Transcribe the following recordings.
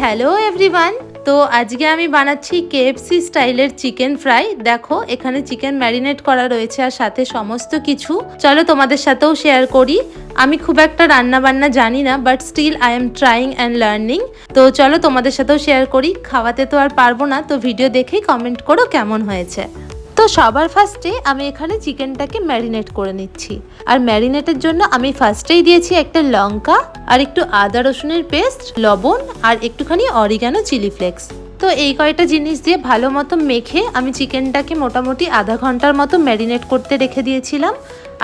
Hello everyone. তো আজকে আমি বানাচ্ছি কেএফসি স্টাইলের চিকেন ফ্রাই। দেখো এখানে চিকেন ম্যারিনেট করা রয়েছে আর সাথে সমস্ত কিছু। চলো তোমাদের সাথেও শেয়ার করি। আমি খুব একটা রান্না বান্না জানি না, but still I am trying and learning. তো চলো তোমাদের সাথেও শেয়ার করি। খাওয়াতে তো আর পারবো না, তো ভিডিও দেখেই কমেন্ট করো কেমন হয়েছে। তো সবার ফার্স্টে আমি এখানে চিকেনটাকে ম্যারিনেট করে নিচ্ছি। আর ম্যারিনেটের জন্য আমি ফার্স্টেই দিয়েছি একটা লঙ্কা আর একটু আদা রসুনের পেস্ট, লবণ আর একটুখানি অরিগানো চিলি ফ্লেক্স। তো এই কয়টা জিনিস দিয়ে ভালো মতো মেখে আমি চিকেনটাকে মোটামুটি আধা ঘন্টার মতো ম্যারিনেট করতে রেখে দিয়েছিলাম।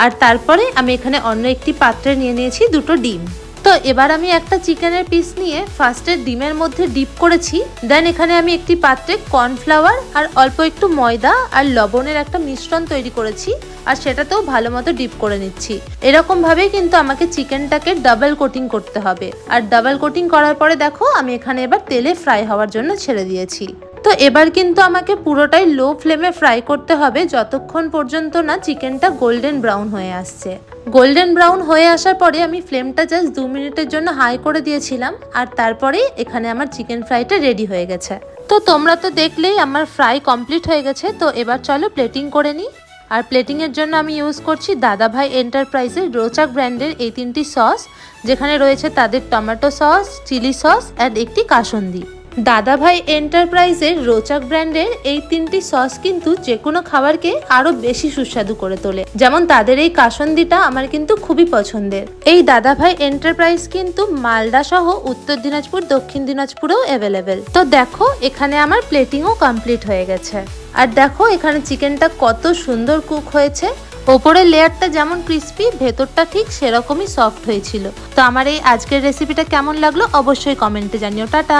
আর তারপরে আমি এখানে অন্য একটি পাত্রে নিয়ে নিয়েছি দুটো ডিম। তো এবার আমি একটা চিকেনের পিস নিয়ে ফার্স্টে ডিমের মধ্যে ডিপ করেছি। দেন এখানে আমি একটি পাত্রে কর্নফ্লাওয়ার আর অল্প একটু ময়দা আর লবণের একটা মিশ্রণ তৈরি করেছি, আর সেটাতেও ভালো মতো ডিপ করে নিচ্ছি। এরকম ভাবেই কিন্তু আমাকে চিকেনটাকে ডাবল কোটিং করতে হবে। আর ডাবল কোটিং করার পরে দেখো আমি এখানে এবার তেলে ফ্রাই হওয়ার জন্য ছেড়ে দিয়েছি। তো এবার কিন্তু আমাকে পুরোটাই লো ফ্লেমে ফ্রাই করতে হবে যতক্ষণ পর্যন্ত না চিকেনটা গোল্ডেন ব্রাউন হয়ে আসছে। গোল্ডেন ব্রাউন হয়ে আসার পরে আমি ফ্লেমটা জাস্ট 2 মিনিটের জন্য হাই করে দিয়েছিলাম। আর তারপরেই এখানে আমার চিকেন ফ্রাইটা রেডি হয়ে গেছে। তো তোমরা তো দেখলেই আমার ফ্রাই কমপ্লিট হয়ে গেছে। তো এবার চলো প্লেটিং করে নিই। আর প্লেটিংয়ের জন্য আমি ইউজ করছি দাদাভাই এন্টারপ্রাইজের রোচাক ব্র্যান্ডের এই 3টি সস, যেখানে রয়েছে তাদের tomato sauce, chilli sauce and একটি কাসুন্দি। দাদাভাই এন্টারপ্রাইজের রোচাক ব্র্যান্ডের এই 3টি সস কিন্তু যে কোনো খাবারকে আরো বেশি সুস্বাদু করে তোলে। যেমন তাদের এই কাসুন্দিটা আমার কিন্তু খুবই পছন্দের। এই দাদাভাই এন্টারপ্রাইজ কিন্তু মালদা সহ উত্তর দিনাজপুর, দক্ষিণ দিনাজপুরেও অ্যাভেলেবেল। তো দেখো এখানে আমার প্লেটিংও কমপ্লিট হয়ে গেছে। আর দেখো এখানে চিকেনটা কত সুন্দর কুক হয়েছে। ওপরের লেয়ারটা যেমন ক্রিস্পি, ভেতরটা ঠিক সেরকমই সফট হয়েছিল। তো আমার এই আজকের রেসিপিটা কেমন লাগলো অবশ্যই কমেন্টে জানিও। টাটা।